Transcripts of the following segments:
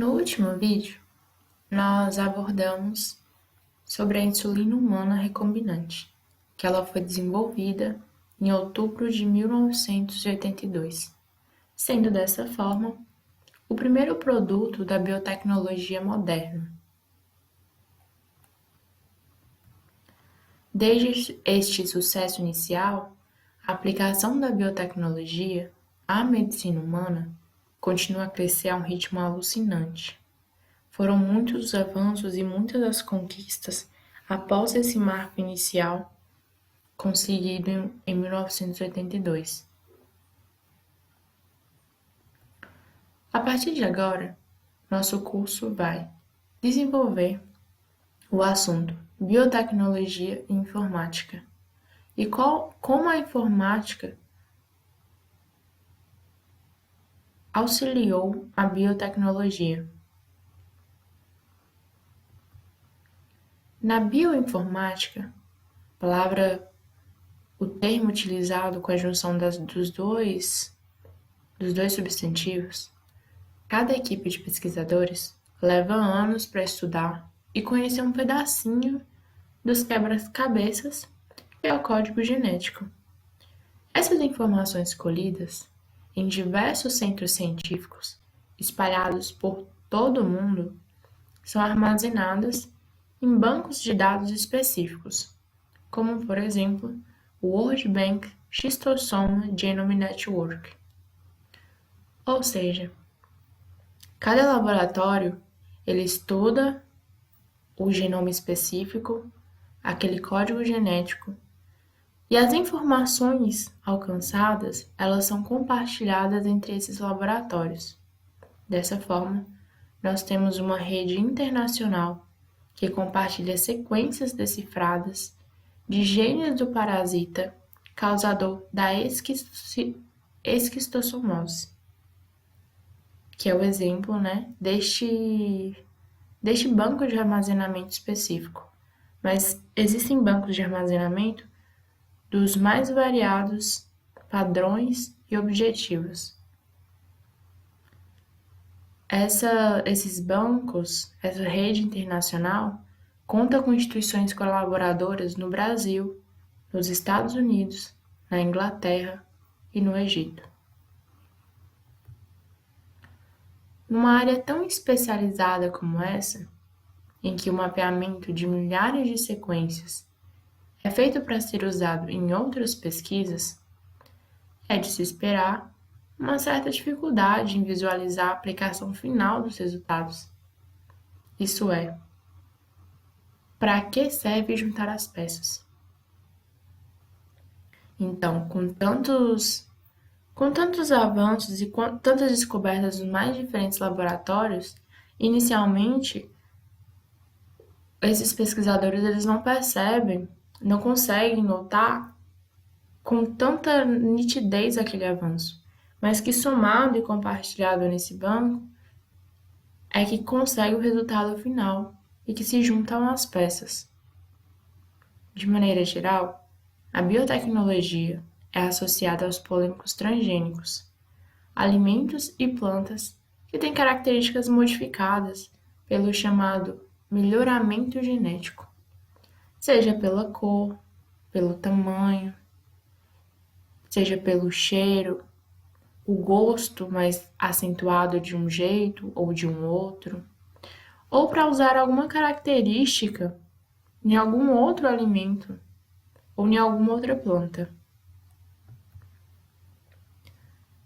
No último vídeo, nós abordamos sobre a insulina humana recombinante, que ela foi desenvolvida em outubro de 1982, sendo dessa forma o primeiro produto da biotecnologia moderna. Desde este sucesso inicial, a aplicação da biotecnologia à medicina humana continua a crescer a um ritmo alucinante. Foram muitos os avanços e muitas as conquistas após esse marco inicial conseguido em 1982. A partir de agora, nosso curso vai desenvolver o assunto biotecnologia e informática e como a informática auxiliou a biotecnologia. Na bioinformática, o termo utilizado com a junção dos dois substantivos, cada equipe de pesquisadores leva anos para estudar e conhecer um pedacinho dos quebra-cabeças que é o código genético. Essas informações colhidas em diversos centros científicos espalhados por todo o mundo são armazenadas em bancos de dados específicos, como, por exemplo, o World Bank Schistosome Genome Network. Ou seja, cada laboratório ele estuda o genoma específico, aquele código genético, e as informações alcançadas, elas são compartilhadas entre esses laboratórios. Dessa forma, nós temos uma rede internacional que compartilha sequências decifradas de genes do parasita causador da esquistossomose, que é o exemplo, deste banco de armazenamento específico. Mas existem bancos de armazenamento dos mais variados padrões e objetivos. Esses bancos, essa rede internacional, conta com instituições colaboradoras no Brasil, nos Estados Unidos, na Inglaterra e no Egito. Numa área tão especializada como essa, em que o mapeamento de milhares de sequências é feito para ser usado em outras pesquisas, é de se esperar uma certa dificuldade em visualizar a aplicação final dos resultados. Isso é, para que serve juntar as peças? Então, com tantos avanços e tantas descobertas nos mais diferentes laboratórios, inicialmente, esses pesquisadores eles não percebem, não conseguem notar com tanta nitidez aquele avanço, mas que somado e compartilhado nesse banco é que consegue o resultado final e que se juntam as peças. De maneira geral, a biotecnologia é associada aos polêmicos transgênicos, alimentos e plantas que têm características modificadas pelo chamado melhoramento genético, seja pela cor, pelo tamanho, seja pelo cheiro, o gosto mais acentuado de um jeito ou de um outro, ou para usar alguma característica em algum outro alimento ou em alguma outra planta.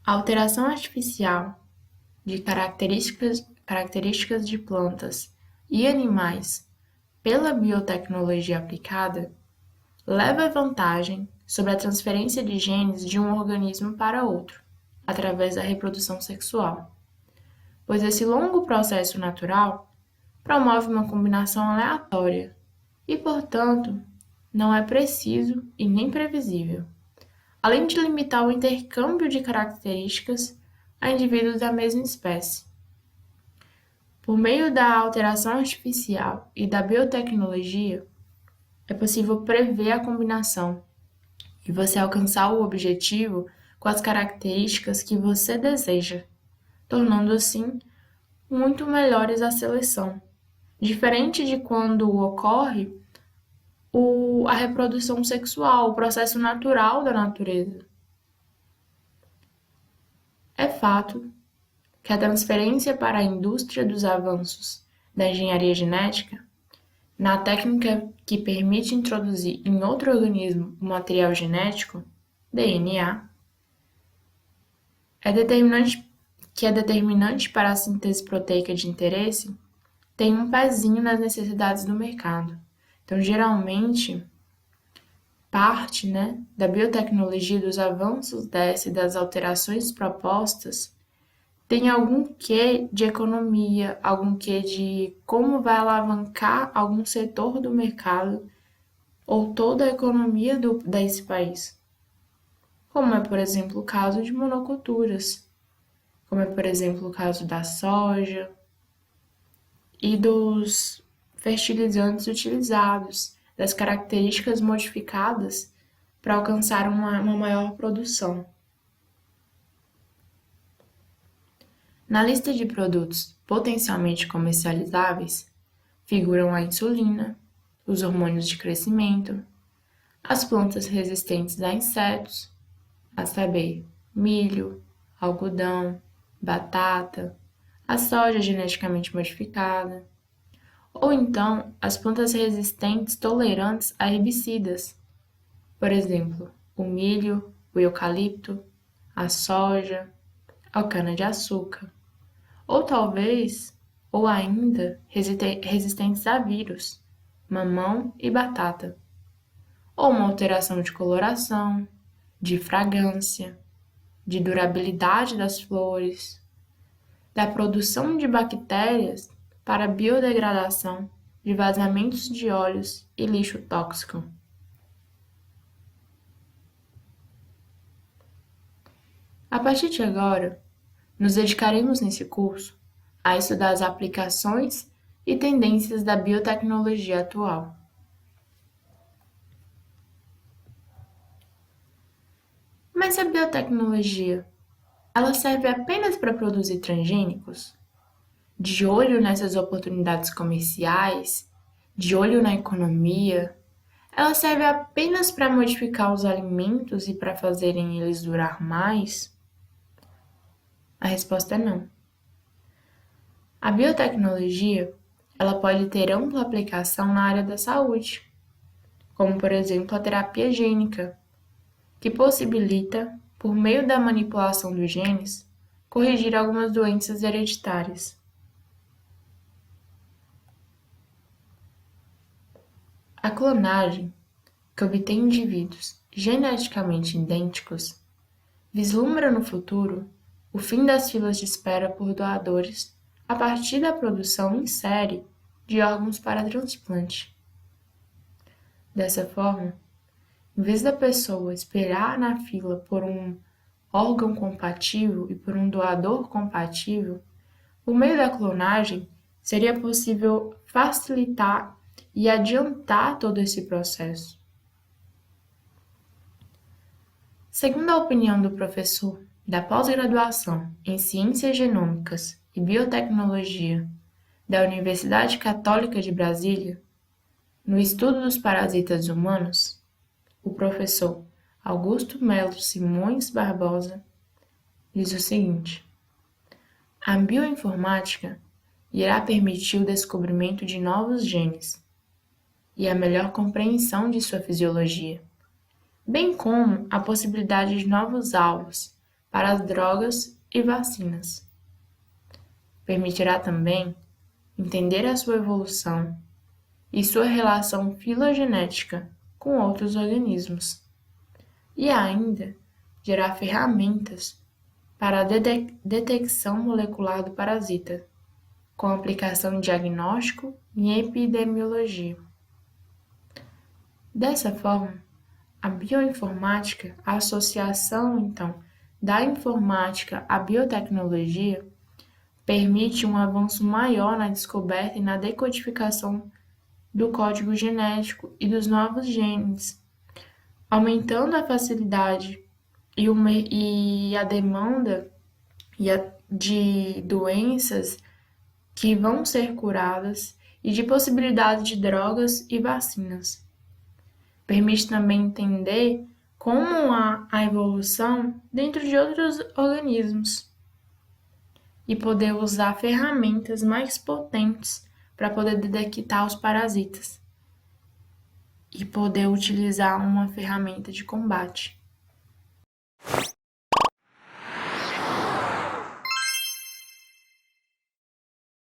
A alteração artificial de características de plantas e animais pela biotecnologia aplicada leva vantagem sobre a transferência de genes de um organismo para outro, através da reprodução sexual, pois esse longo processo natural promove uma combinação aleatória e, portanto, não é preciso e nem previsível, além de limitar o intercâmbio de características a indivíduos da mesma espécie. Por meio da alteração artificial e da biotecnologia, é possível prever a combinação e você alcançar o objetivo com as características que você deseja, tornando assim muito melhores à seleção, diferente de quando ocorre a reprodução sexual, o processo natural da natureza. É fato que a transferência para a indústria dos avanços da engenharia genética, na técnica que permite introduzir em outro organismo o material genético, DNA, é determinante para a síntese proteica de interesse, tem um pezinho nas necessidades do mercado. Então, geralmente, parte, da biotecnologia, dos avanços dessa e das alterações propostas, tem algum quê de economia, algum quê de como vai alavancar algum setor do mercado ou toda a economia desse país. Como é, por exemplo, o caso de monoculturas, como é, por exemplo, o caso da soja e dos fertilizantes utilizados, das características modificadas para alcançar uma maior produção. Na lista de produtos potencialmente comercializáveis figuram a insulina, os hormônios de crescimento, as plantas resistentes a insetos, a saber, milho, algodão, batata, a soja geneticamente modificada, ou então as plantas resistentes tolerantes a herbicidas, por exemplo, o milho, o eucalipto, a soja, a cana-de-açúcar, ou talvez, ou ainda, resistentes a vírus, mamão e batata, ou uma alteração de coloração, de fragrância, de durabilidade das flores, da produção de bactérias para biodegradação de vazamentos de óleos e lixo tóxico. A partir de agora, nos dedicaremos nesse curso a estudar as aplicações e tendências da biotecnologia atual. Mas a biotecnologia, ela serve apenas para produzir transgênicos? De olho nessas oportunidades comerciais, de olho na economia, ela serve apenas para modificar os alimentos e para fazerem eles durar mais? A resposta é não. A biotecnologia, ela pode ter ampla aplicação na área da saúde, como por exemplo a terapia gênica, que possibilita, por meio da manipulação dos genes, corrigir algumas doenças hereditárias. A clonagem, que obtém indivíduos geneticamente idênticos, vislumbra no futuro o fim das filas de espera por doadores a partir da produção em série de órgãos para transplante. Dessa forma, em vez da pessoa esperar na fila por um órgão compatível e por um doador compatível, por meio da clonagem, seria possível facilitar e adiantar todo esse processo. Segundo a opinião do professor da pós-graduação em Ciências Genômicas e Biotecnologia da Universidade Católica de Brasília, no estudo dos parasitas humanos, o professor Augusto Melo Simões Barbosa diz o seguinte: a bioinformática irá permitir o descobrimento de novos genes e a melhor compreensão de sua fisiologia, bem como a possibilidade de novos alvos para as drogas e vacinas. Permitirá também entender a sua evolução e sua relação filogenética com outros organismos, e ainda gerar ferramentas para a detecção molecular do parasita, com aplicação em diagnóstico e epidemiologia. Dessa forma, a bioinformática, a associação, então, da informática à biotecnologia, permite um avanço maior na descoberta e na decodificação do código genético e dos novos genes, aumentando a facilidade e a demanda de doenças que vão ser curadas e de possibilidade de drogas e vacinas. Permite também entender como há a evolução dentro de outros organismos e poder usar ferramentas mais potentes para poder detectar os parasitas e poder utilizar uma ferramenta de combate.